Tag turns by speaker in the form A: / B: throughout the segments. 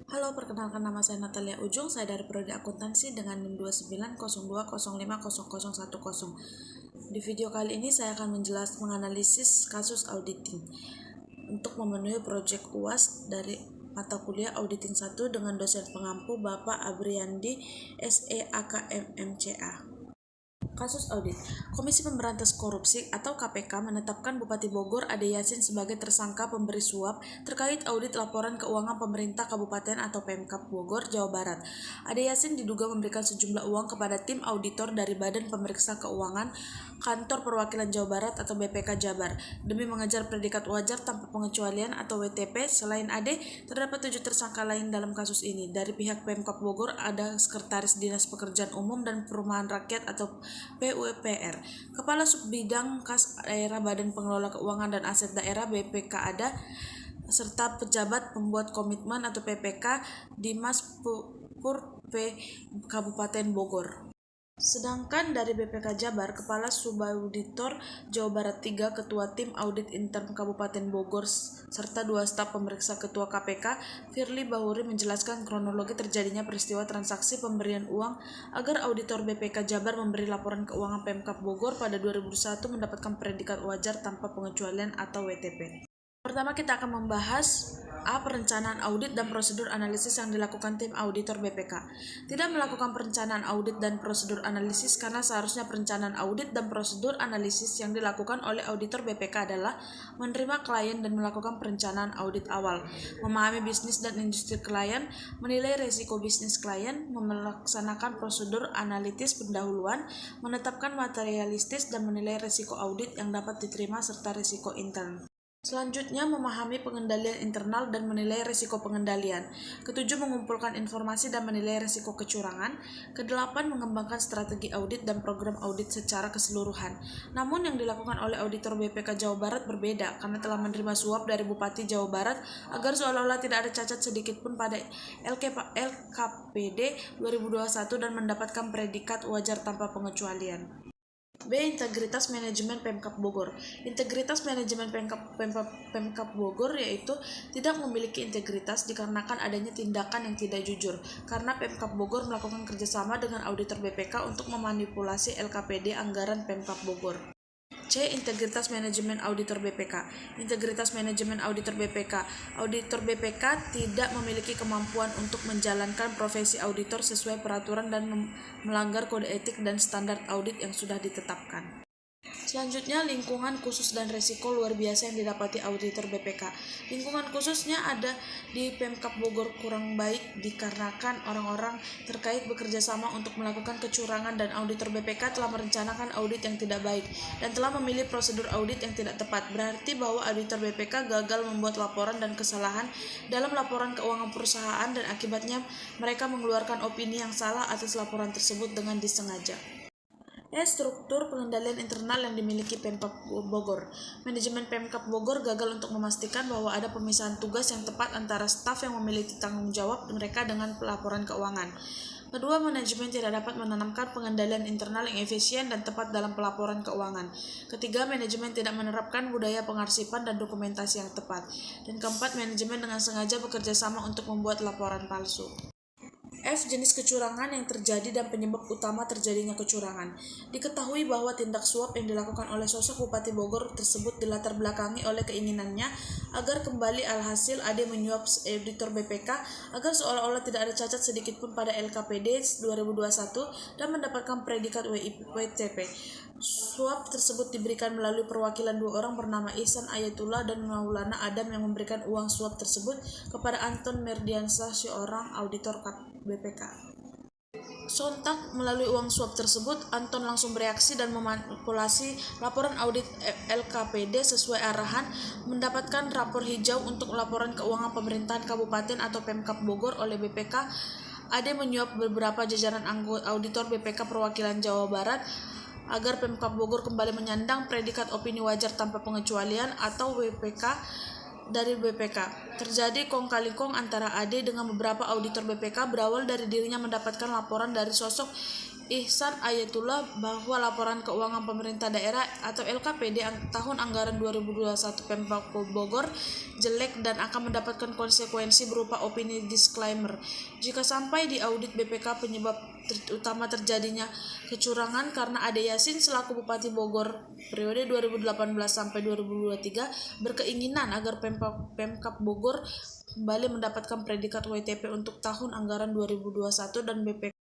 A: Halo, perkenalkan nama saya Natalia Ujung. Saya dari Prodi Akuntansi dengan NIM 2902050010. Di video kali ini saya akan menganalisis kasus auditing untuk memenuhi proyek UAS dari mata kuliah Auditing 1 dengan dosen pengampu Bapak Abriandi SEAKMMCA. Kasus audit. Komisi Pemberantas Korupsi atau KPK menetapkan Bupati Bogor Ade Yasin sebagai tersangka pemberi suap terkait audit laporan keuangan pemerintah Kabupaten atau Pemkab Bogor, Jawa Barat. Ade Yasin diduga memberikan sejumlah uang kepada tim auditor dari Badan Pemeriksa Keuangan Kantor Perwakilan Jawa Barat atau BPK Jabar demi mengejar predikat wajar tanpa pengecualian atau WTP. Selain Ade, terdapat 7 tersangka lain dalam kasus ini. Dari pihak Pemkab Bogor ada Sekretaris Dinas Pekerjaan Umum dan Perumahan Rakyat atau PUPR, Kepala Subbidang Kas Daerah Badan Pengelola Keuangan dan Aset Daerah BPK ada, serta pejabat pembuat komitmen atau PPK Dimas Purp Kabupaten Bogor. Sedangkan dari BPK Jabar, Kepala Subauditor Jawa Barat 3, Ketua Tim Audit Intern Kabupaten Bogor, serta 2 staf pemeriksa Ketua KPK, Firly Bahuri menjelaskan kronologi terjadinya peristiwa transaksi pemberian uang agar auditor BPK Jabar memberi laporan keuangan Pemkab Bogor pada 2001 mendapatkan predikat wajar tanpa pengecualian atau WTP. Pertama kita akan membahas perencanaan audit dan prosedur analisis yang dilakukan tim auditor BPK. Tidak melakukan perencanaan audit dan prosedur analisis karena seharusnya perencanaan audit dan prosedur analisis yang dilakukan oleh auditor BPK adalah menerima klien dan melakukan perencanaan audit awal, memahami bisnis dan industri klien, menilai resiko bisnis klien, melaksanakan prosedur analitis pendahuluan, menetapkan materialistis dan menilai resiko audit yang dapat diterima serta resiko intern. Selanjutnya, memahami pengendalian internal dan menilai risiko pengendalian. Ketujuh, mengumpulkan informasi dan menilai risiko kecurangan. Kedelapan, mengembangkan strategi audit dan program audit secara keseluruhan. Namun yang dilakukan oleh auditor BPK Jawa Barat berbeda karena telah menerima suap dari Bupati Jawa Barat agar seolah-olah tidak ada cacat sedikit pun pada LKPD 2021 dan mendapatkan predikat wajar tanpa pengecualian. B. Integritas manajemen Pemkab Bogor. Integritas manajemen Pemkab Bogor yaitu tidak memiliki integritas dikarenakan adanya tindakan yang tidak jujur karena Pemkab Bogor melakukan kerjasama dengan auditor BPK untuk memanipulasi LKPD anggaran Pemkab Bogor. C. Integritas manajemen auditor BPK. Integritas manajemen auditor BPK. Auditor BPK tidak memiliki kemampuan untuk menjalankan profesi auditor sesuai peraturan dan melanggar kode etik dan standar audit yang sudah ditetapkan. Selanjutnya, lingkungan khusus dan resiko luar biasa yang didapati auditor BPK. Lingkungan khususnya ada di Pemkab Bogor kurang baik dikarenakan orang-orang terkait bekerja sama untuk melakukan kecurangan dan auditor BPK telah merencanakan audit yang tidak baik dan telah memilih prosedur audit yang tidak tepat. Berarti bahwa auditor BPK gagal membuat laporan dan kesalahan dalam laporan keuangan perusahaan dan akibatnya mereka mengeluarkan opini yang salah atas laporan tersebut dengan disengaja. Struktur pengendalian internal yang dimiliki Pemkab Bogor. Manajemen Pemkab Bogor gagal untuk memastikan bahwa ada pemisahan tugas yang tepat antara staf yang memiliki tanggung jawab mereka dengan pelaporan keuangan. Kedua, manajemen tidak dapat menanamkan pengendalian internal yang efisien dan tepat dalam pelaporan keuangan. Ketiga, manajemen tidak menerapkan budaya pengarsipan dan dokumentasi yang tepat. Dan keempat, manajemen dengan sengaja bekerja sama untuk membuat laporan palsu. F. Jenis kecurangan yang terjadi dan penyebab utama terjadinya kecurangan. Diketahui bahwa tindak suap yang dilakukan oleh sosok Bupati Bogor tersebut dilatar belakangi oleh keinginannya agar kembali alhasil Ade menyuap auditor BPK agar seolah-olah tidak ada cacat sedikit pun pada LKPD 2021 dan mendapatkan predikat WTP. Suap tersebut diberikan melalui perwakilan 2 orang bernama Ihsan Ayatullah dan Maulana Adam yang memberikan uang suap tersebut kepada Anton Merdiansyah, seorang auditor BPK. Sontak melalui uang suap tersebut, Anton langsung bereaksi dan memanipulasi laporan audit LKPD sesuai arahan, mendapatkan rapor hijau untuk laporan keuangan pemerintahan Kabupaten atau Pemkab Bogor oleh BPK. Ade menyuap beberapa jajaran auditor BPK perwakilan Jawa Barat agar Pemkab Bogor kembali menyandang predikat opini wajar tanpa pengecualian atau WPK dari BPK. Terjadi kong kali kong antara Ade dengan beberapa auditor BPK berawal dari dirinya mendapatkan laporan dari sosok Ihsan Ayatullah bahwa laporan keuangan pemerintah daerah atau LKPD tahun anggaran 2021 Pemkab Bogor jelek dan akan mendapatkan konsekuensi berupa opini disclaimer. Jika sampai di audit BPK penyebab utama terjadinya kecurangan karena Ade Yasin selaku Bupati Bogor periode 2018 sampai 2023 berkeinginan agar Pemkab Bogor kembali mendapatkan predikat WTP untuk tahun anggaran 2021 dan BPK.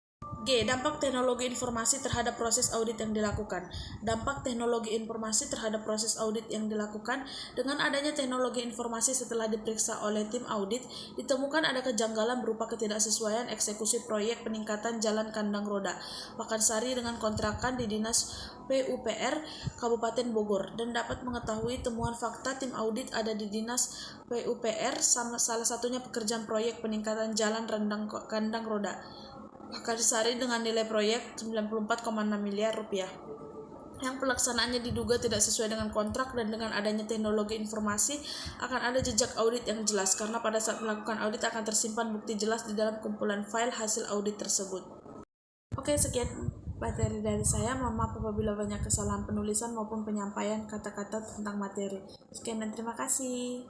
A: G. Dampak teknologi informasi terhadap proses audit yang dilakukan. Dampak teknologi informasi terhadap proses audit yang dilakukan dengan adanya teknologi informasi setelah diperiksa oleh tim audit, ditemukan ada kejanggalan berupa ketidaksesuaian eksekusi proyek peningkatan Jalan Kandang Roda, Pakansari dengan kontrakan di Dinas PUPR Kabupaten Bogor dan dapat mengetahui temuan fakta tim audit ada di Dinas PUPR sama salah satunya pekerjaan proyek peningkatan Jalan Kandang Roda Pakansari dengan nilai proyek 94,6 miliar rupiah yang pelaksanaannya diduga tidak sesuai dengan kontrak dan dengan adanya teknologi informasi akan ada jejak audit yang jelas karena pada saat melakukan audit akan tersimpan bukti jelas di dalam kumpulan file hasil audit tersebut. Oke, sekian materi dari saya. Mohon maaf apabila banyak kesalahan penulisan maupun penyampaian kata-kata tentang materi. Sekian dan terima kasih.